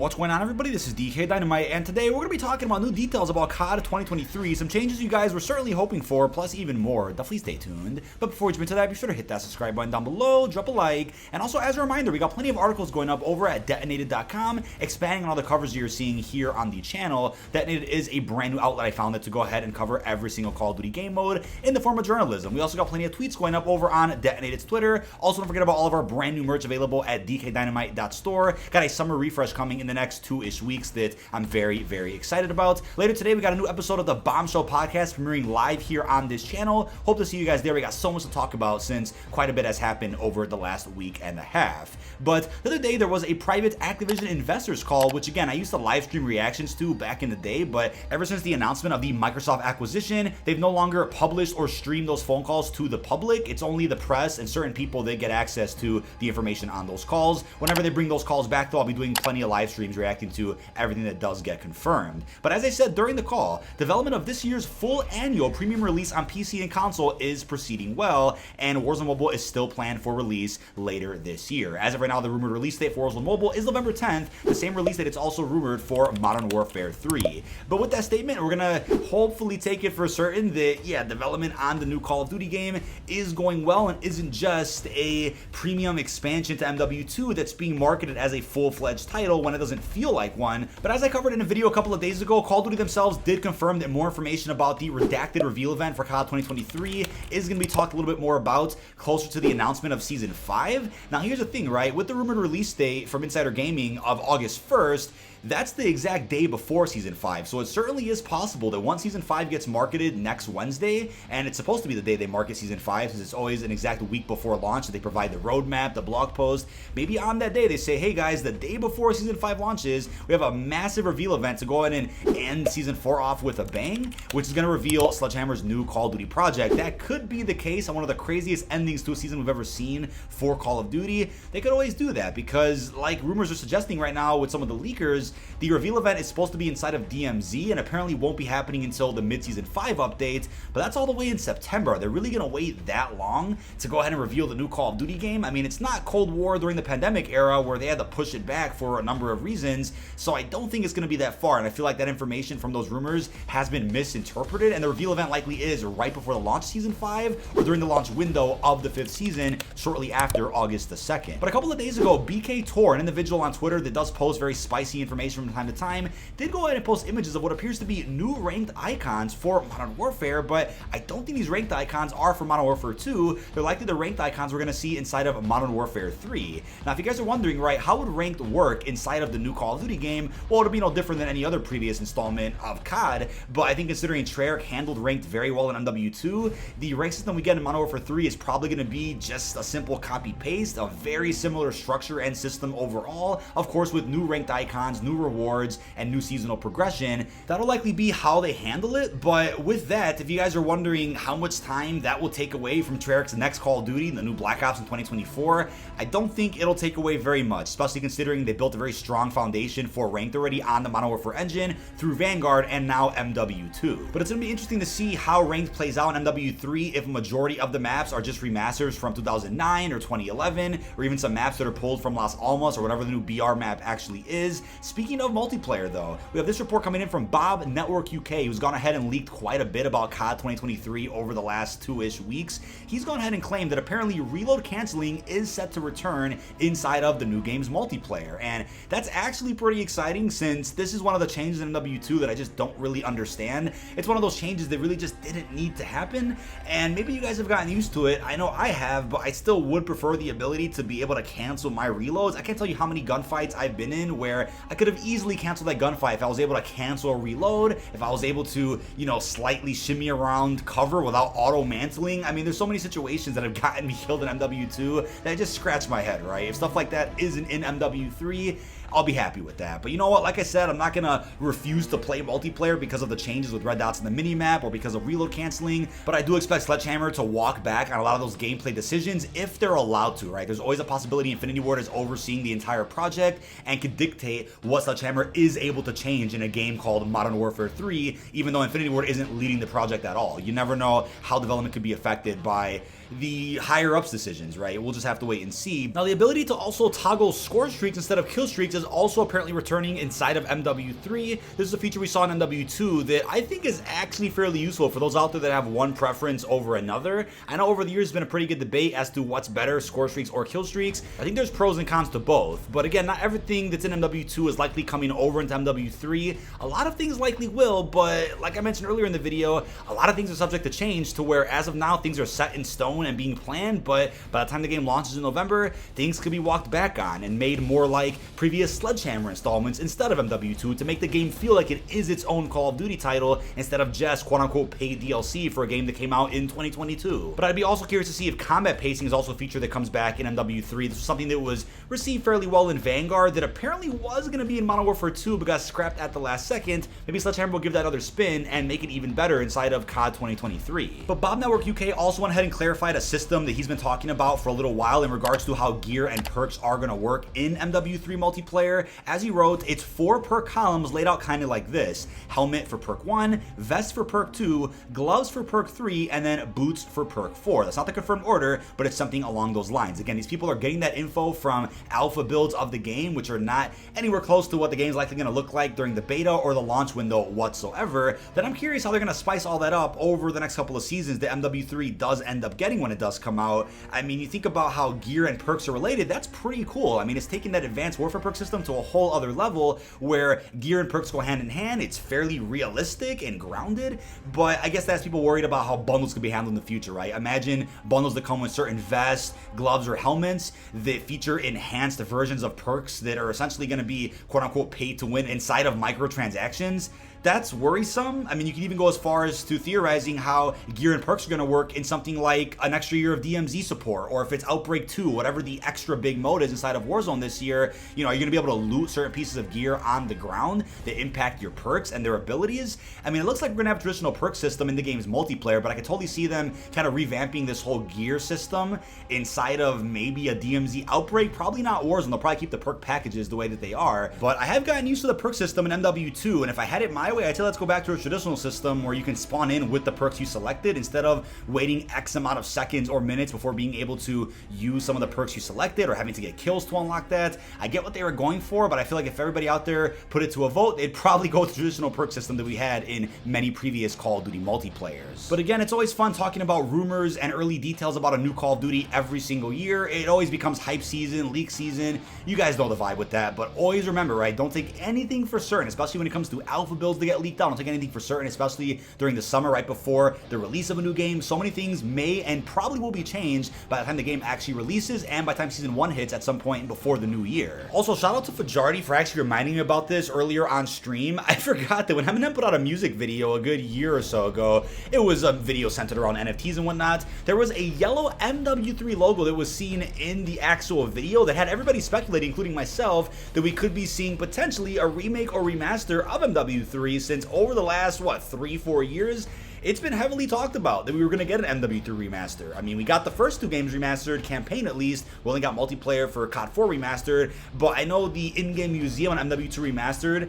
What's going on, everybody? This is dkdynamite, and today we're going to be talking about new details about COD 2023, some changes you guys were certainly hoping for, plus even more. Definitely stay tuned. But before we jump into that, be sure to hit that subscribe button down below, drop a like, and also as a reminder, we got plenty of articles going up over at detonated.com, expanding on all the covers you're seeing here on the channel. Detonated is a brand new outlet I found that to go ahead and cover every single Call of Duty game mode in the form of journalism. We also got plenty of tweets going up over on Detonated's Twitter. Also, don't forget about all of our brand new merch available at dkdynamite.store. Got a summer refresh coming in the next 2-ish weeks that I'm very, very excited about. Later today, we got a new episode of the Bombshell podcast premiering live here on this channel. Hope to see you guys there. We got so much to talk about since quite a bit has happened over the last week and a half. But the other day, there was a private Activision investors call, which again, I used to live stream reactions to back in the day, but ever since the announcement of the Microsoft acquisition, they've no longer published or streamed those phone calls to the public. It's only the press and certain people that get access to the information on those calls. Whenever they bring those calls back, though, I'll be doing plenty of live streams reacting to everything that does get confirmed. But as I said during the call, development of this year's full annual premium release on PC and console is proceeding well, and Warzone Mobile is still planned for release later this year. As of right now, the rumored release date for Warzone Mobile is November 10th, the same release date it's also rumored for Modern Warfare 3. But with that statement, we're gonna hopefully take it for certain that, yeah, development on the new Call of Duty game is going well and isn't just a premium expansion to MW2 that's being marketed as a full-fledged title when it doesn't feel like one. But as I covered in a video a couple of days ago, Call of Duty themselves did confirm that more information about the redacted reveal event for COD 2023 is going to be talked a little bit more about closer to the announcement of Season 5. Now here's the thing, right? With the rumored release date from Insider Gaming of August 1st, that's the exact day before Season 5, so it certainly is possible that once Season 5 gets marketed next Wednesday, and it's supposed to be the day they market Season 5 since it's always an exact week before launch that they provide the roadmap, the blog post, maybe on that day they say, hey guys, the day before Season 5 launches, we have a massive reveal event to go ahead and end Season 4 off with a bang, which is going to reveal Sledgehammer's new Call of Duty project. That could be the case on one of the craziest endings to a season we've ever seen for Call of Duty. They could always do that because, like rumors are suggesting right now with some of the leakers, the reveal event is supposed to be inside of DMZ and apparently won't be happening until the mid-season 5 update, but that's all the way in September. They're really going to wait that long to go ahead and reveal the new Call of Duty game? I mean, it's not Cold War during the pandemic era where they had to push it back for a number of reasons, so I don't think it's going to be that far, and I feel like that information from those rumors has been misinterpreted, and the reveal event likely is right before the launch of Season 5 or during the launch window of the 5th season shortly after August the 2nd. But a couple of days ago, BK Tor, an individual on Twitter that does post very spicy information from time to time, did go ahead and post images of what appears to be new ranked icons for Modern Warfare, but I don't think these ranked icons are for Modern Warfare 2. They're likely the ranked icons we're going to see inside of Modern Warfare 3. Now, if you guys are wondering, right, how would ranked work inside of the new Call of Duty game? Well, it'll be no different than any other previous installment of COD, but I think considering Treyarch handled ranked very well in MW2, the rank system we get in Modern Warfare 3 is probably going to be just a simple copy-paste, a very similar structure and system overall, of course with new ranked icons, new rewards, and new seasonal progression. That'll likely be how they handle it, but with that, if you guys are wondering how much time that will take away from Treyarch's next Call of Duty, the new Black Ops in 2024, I don't think it'll take away very much, especially considering they built a very strong foundation for ranked already on the Modern Warfare engine through Vanguard and now MW2. But it's going to be interesting to see how ranked plays out in MW3 if a majority of the maps are just remasters from 2009 or 2011, or even some maps that are pulled from Las Almas or whatever the new BR map actually is. Speaking of multiplayer though, we have this report coming in from Bob Network UK, who's gone ahead and leaked quite a bit about COD 2023 over the last 2-ish weeks. He's gone ahead and claimed that apparently reload canceling is set to return inside of the new game's multiplayer, and that's actually pretty exciting since this is one of the changes in MW2 that I just don't really understand. It's one of those changes that really just didn't need to happen, and maybe you guys have gotten used to it. I know I have, but I still would prefer the ability to be able to cancel my reloads. I can't tell you how many gunfights I've been in where I could have easily canceled that gunfight if I was able to cancel a reload, if I was able to, you know, slightly shimmy around cover without auto mantling. I mean, there's so many situations that have gotten me killed in MW2 that I just scratch my head, right? If stuff like that isn't in MW3, I'll be happy with that. But you know what, like I said, I'm not gonna refuse to play multiplayer because of the changes with red dots in the minimap or because of reload canceling, but I do expect Sledgehammer to walk back on a lot of those gameplay decisions if they're allowed to, right? There's always a possibility Infinity Ward is overseeing the entire project and could dictate what Sledgehammer is able to change in a game called Modern Warfare 3, even though Infinity Ward isn't leading the project at all. You never know how development could be affected by the higher ups decisions, right? We'll just have to wait and see. Now, the ability to also toggle score streaks instead of kill streaks is is also apparently returning inside of MW3. This is a feature we saw in MW2 that I think is actually fairly useful for those out there that have one preference over another. I know over the years there's been a pretty good debate as to what's better, score streaks or kill streaks. I think there's pros and cons to both, but again, not everything that's in MW2 is likely coming over into MW3. A lot of things likely will, but like I mentioned earlier in the video, a lot of things are subject to change to where as of now things are set in stone and being planned, but by the time the game launches in November, things could be walked back on and made more like previous Sledgehammer installments instead of MW2 to make the game feel like it is its own Call of Duty title instead of just quote-unquote paid DLC for a game that came out in 2022. But I'd be also curious to see if combat pacing is also a feature that comes back in MW3. This was something that was received fairly well in Vanguard that apparently was going to be in Modern Warfare 2 but got scrapped at the last second. Maybe Sledgehammer will give that another spin and make it even better inside of COD 2023. But Bob Network UK also went ahead and clarified a system that he's been talking about for a little while in regards to how gear and perks are going to work in MW3 multiplayer. As he wrote, it's 4 perk columns laid out kind of like this: helmet for perk 1, vest for perk 2, gloves for perk 3, and then boots for perk 4. That's not the confirmed order, but it's something along those lines. Again, these people are getting that info from alpha builds of the game, which are not anywhere close to what the game's likely going to look like during the beta or the launch window whatsoever. Then I'm curious how they're going to spice all that up over the next couple of seasons that MW3 does end up getting when it does come out. I mean, you think about how gear and perks are related, that's pretty cool. I mean, it's taking that advanced warfare perk system to a whole other level where gear and perks go hand in hand. It's fairly realistic and grounded, but I guess that's people worried about how bundles could be handled in the future, right? Imagine bundles that come with certain vests, gloves, or helmets that feature enhanced versions of perks that are essentially going to be quote-unquote paid to win inside of microtransactions. That's worrisome. I mean, you can even go as far as to theorizing how gear and perks are going to work in something like an extra year of DMZ support, or if it's Outbreak 2, whatever the extra big mode is inside of Warzone this year. You know, are you going to be able to loot certain pieces of gear on the ground that impact your perks and their abilities? I mean, it looks like we're going to have a traditional perk system in the game's multiplayer, but I could totally see them kind of revamping this whole gear system inside of maybe a DMZ Outbreak. Probably not Warzone. They'll probably keep the perk packages the way that they are, but I have gotten used to the perk system in MW2, and if I had it my way, I'd say let's go back to a traditional system where you can spawn in with the perks you selected instead of waiting X amount of seconds or minutes before being able to use some of the perks you selected or having to get kills to unlock that. I get what they were going for, but I feel like if everybody out there put it to a vote, they'd probably go with the traditional perk system that we had in many previous Call of Duty multiplayers. But again, it's always fun talking about rumors and early details about a new Call of Duty every single year. It always becomes hype season, leak season. You guys know the vibe with that, but always remember, right? Don't take anything for certain, especially when it comes to alpha builds that get leaked out. Don't take anything for certain, especially during the summer right before the release of a new game. So many things may and probably will be changed by the time the game actually releases and by the time Season 1 hits at some point before the new year. Also, shout out to Fajardi for actually reminding me about this earlier on stream. I forgot that when Eminem put out a music video a good year or so ago, it was a video centered around NFTs and whatnot. There was a yellow MW3 logo that was seen in the actual video that had everybody speculating, including myself, that we could be seeing potentially a remake or remaster of MW3 since over the last, what, 3-4 years, it's been heavily talked about that we were going to get an MW3 remaster. I mean, we got the first 2 games remastered, campaign at least. We only got multiplayer for COD 4 remastered, but I know the in-game museum on MW2 remastered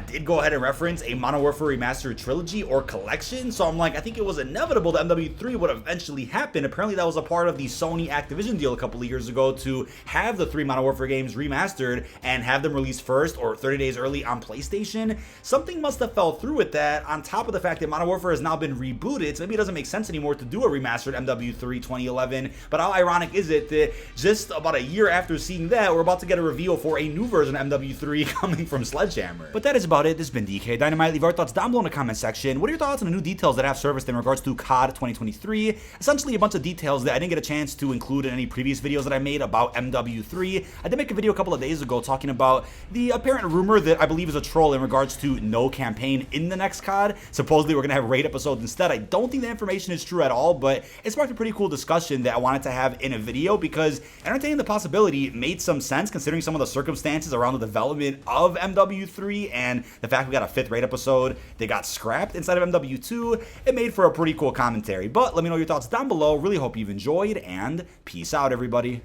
did go ahead and reference a Modern Warfare Remastered trilogy or collection, so I'm like, I think it was inevitable that MW3 would eventually happen. Apparently that was a part of the Sony Activision deal a couple of years ago to have the 3 Modern Warfare games remastered and have them released first or 30 days early on PlayStation. Something must have fell through with that, on top of the fact that Modern Warfare has now been rebooted, so maybe it doesn't make sense anymore to do a remastered MW3 2011, but how ironic is it that just about a year after seeing that, we're about to get a reveal for a new version of MW3 coming from Sledgehammer. But that is about it. This has been dkdynamite. Leave your thoughts down below in the comment section. What are your thoughts on the new details that have surfaced in regards to COD 2023? Essentially a bunch of details that I didn't get a chance to include in any previous videos that I made about MW3. I did make a video a couple of days ago talking about the apparent rumor that I believe is a troll in regards to no campaign in the next COD. Supposedly we're going to have raid episodes instead. I don't think the information is true at all, but it sparked a pretty cool discussion that I wanted to have in a video because entertaining the possibility made some sense considering some of the circumstances around the development of MW3 and the fact we got a 5th raid episode that got scrapped inside of MW2. It made for a pretty cool commentary, but let me know your thoughts down below. Really hope you've enjoyed, and peace out, everybody.